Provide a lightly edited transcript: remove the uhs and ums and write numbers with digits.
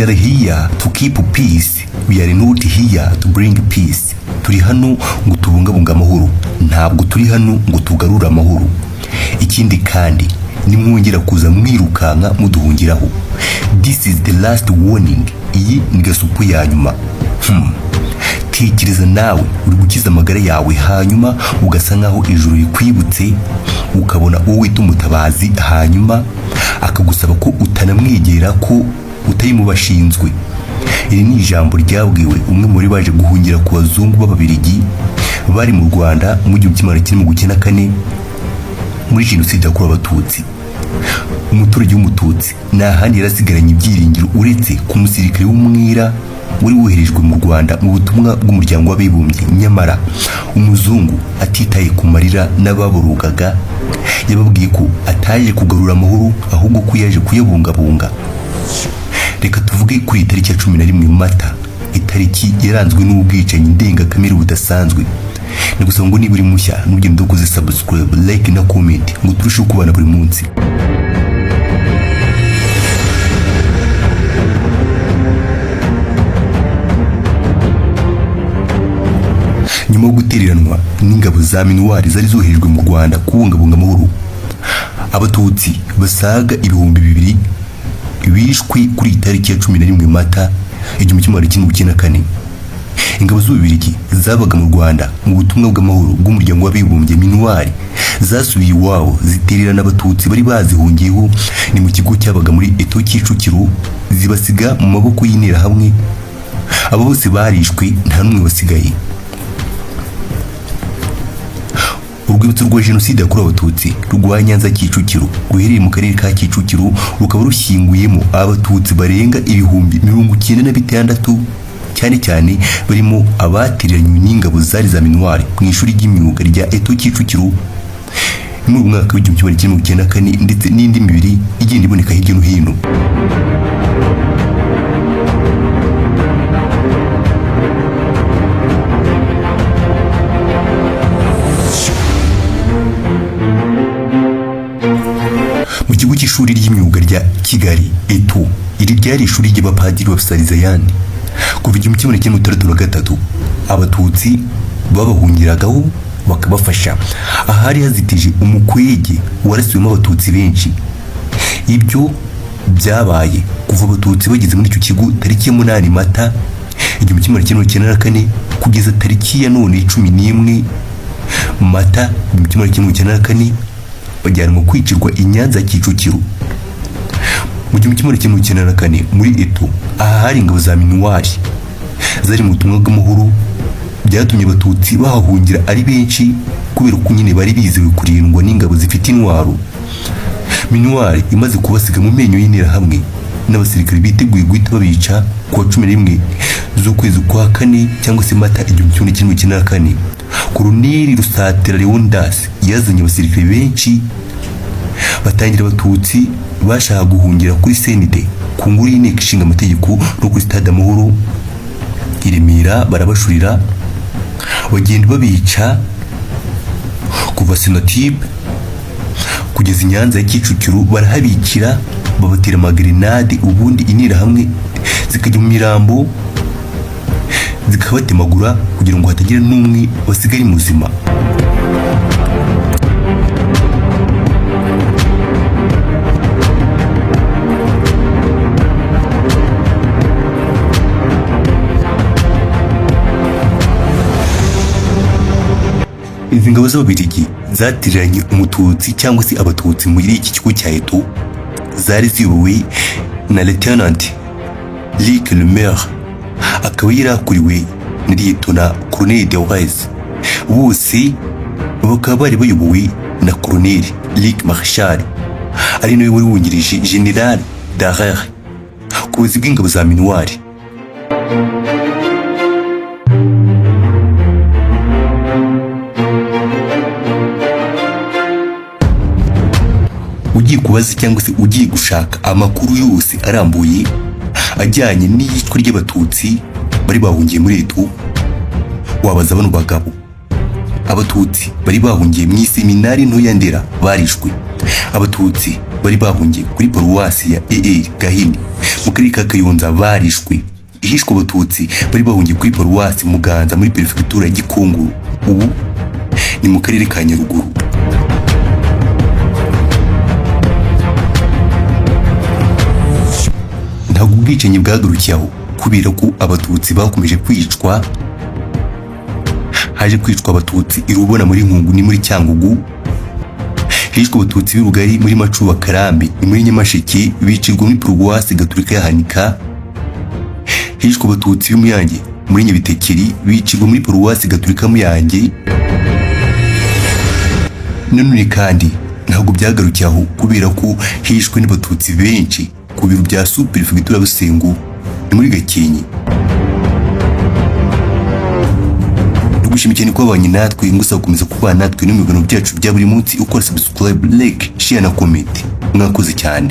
We are here to keep peace. We are not here to bring peace. Turi hano ngo tubungabunga amahoro, ntabwo turi hano ngo tugarure amahoro. Ikindi kandi nimwongera kuza mwirukanka muduhungiraho. This is the last warning. Iyi ni gasupu ya nyuma. Tekereza nawe uri gukiza amagara yawe hanyuma ugasa nkaho ijuru rikwibutse, ukabona uwo wita umutabazi hanyuma akagusaba ko utanamwegera, ko utari mu bashinzwe. Iri ni ijambo ryabwiwe umwe muri baje guhungira ku bazungu b'Ababiligi bari mu Rwanda mu 1994 muri jenoside yakorewe Abatutsi. Umuturage w'umututsi nta handi yarasigaranye ibyiringiro uretse ku musirikare w'umwira wari woherejwe mu Rwanda mu butumwa bw'umuryango w'abibumbye. Nyamara umuzungu atitaye ku marira n'ababurugaga yababwiye ko ataje kugarura amahoro ahubwo ko yaje kuyabungabunga. Reka tuvuge kuri tariki ya 11 Mata, itariki yaranzwe n'ubwicanyi ndengakamere budasanzwe. Nagusaba ngo niba uri mushya n'ugenda ukoze subscribe, like na comment ngo turusheho kubana buri munsi. Nyuma yo guteriranwa n'ingabo za minuwari zari zoherejwe mu Rwanda kubungabunga amahoro, Abatutsi basaga 2,000 bishwe kuri itariki ya 11 Mata 1994. Ingabo z'Ububiligi zabaga mu Rwanda mu butumwa bw'amahoro bw'umuryango w'abibumbye minuwari zasubiye iwabo zitererana Abatutsi bari bazihungiyeho ni mu kigo cyabaga muri Eto Kicukiro, zibasiga mu maboko y'intera hamwe. Abo bose barishwe nta numwe wasigaye. Urwibutso rwa jenoside yakorewe Abatutsi rwa Nyanza Kicukiro ruherereye mu karere ka Kicukiro rukaba rushyinguyemo Abatutsi barenga 96,000, cyane cyane barimo abatiranywe n'ingabo zari za minuwari mu ishuri ry'imyuga rya Eto Kicukiro mu mwaka w'1994 ndetse n'indi mibiri igenda iboneka hirya no hino. Mu kigo cy'ishuri ry'imyuga rya Kigali Eto, iri ryari ishuri ry'abapadiri b'Abasalizayani. Kuva 1963 Abatutsi babahungiragaho bakabafasha. Ahari hazitije umukwege warasiwemo Abatutsi benshi. Ibyo byabaye kuva Abatutsi bageze muri icyo kigo tariki ya 8 Mata 1994 kugeza tariki ya none 11 Mata 1994 bajyanwa kwicirwa i Nyanza Kicukiro. Mu 1994 muri Eto ahari ingabo za minuwari zari mu butumwa bw'amahoro, byatumye Abatutsi bahahungira ari benshi kubera ko nyine bari bizewe kurindwa n'ingabo zifite intwaro. Minuwari imaze kubasiga mu menyo y'intera hamwe, n'abasirikare biteguye guhita babica ku 11 z'ukwezi kwa 4 cyangwa se Mata 1994. Koloneli Rusatira Leonidas yazanye abasirikare benshi batangira Abatutsi bashaka guhungira kuri Senide ku nguru y'inteko ishinga amategeko no kuri Stade Amahoro i Remera. Barabashurira bagenda babica kuva Sonatube kugeza Nyanza ya Kicukiro. Barahabikira babatera amagrenade, ubundi intera hamwe zikajya mu mirambo zikabatemagura kugira ngo hatagira n'umwe wasigara muzima. Izi ngabo z'Ababiligi zatiranye Umututsi cyangwa se Abatutsi muri iki kigo cya Eto zari ziyobowe na Lieutenant Luc Lemaire, akaba yarakuriwe na Lieutenant Colonel Deoraise. Bose bakaba bari bayobowe na Colonel Luc Marchal, ari nawe wari wungirije General Darer ku buyobozi bw'ingabo za minuwari. Ugiye kubaza cyangwa se ugiye gushaka amakuru yose arambuye ajyanye n'iyicwa ry'Abatutsi bari bahungiye muri Eto, wabaza bano bagabo. Abatutsi bari bahungiye mu iseminari nto ya Ndera barishwe. Abatutsi bari bahungiye kuri paruwasi ya Gahini mu karere ka Kayonza barishwe. Hishwe abatutsi bari bahungiye kuri paruwasi Muganza muri perefegitura ya Gikongoro, ubu ni mu karere ka Nyaruguru. Ntabwo ubwicanyi bwagarukiye aho, kubera ko abatutsi bakomeje kwicwa. Haje kwicwa abatutsi i Rubona muri Nkungu ni muri Cyangugu, hishwe abatutsi b'i Rugari muri Macuba Karambi ni muri Nyamasheke bicirwa muri paruwasi Gatolika ya Hanika, hishwe abatutsi b'Umuyange muri Nyabitekeri bicirwa muri paruwasi Gatolika Muyange. Nanone kandi ntabwo byagarukiye aho, kubera ko hishwe n'abatutsi benshi ku biro bya Superefegitura Busengo ni muri Gakenke. Tugushimiye ko abanye natwe, ngusaba gukomeza kubana natwe no mu biganiro byacu bya buri munsi, ukora subscribe, like, share na comment. Mwakoze cyane.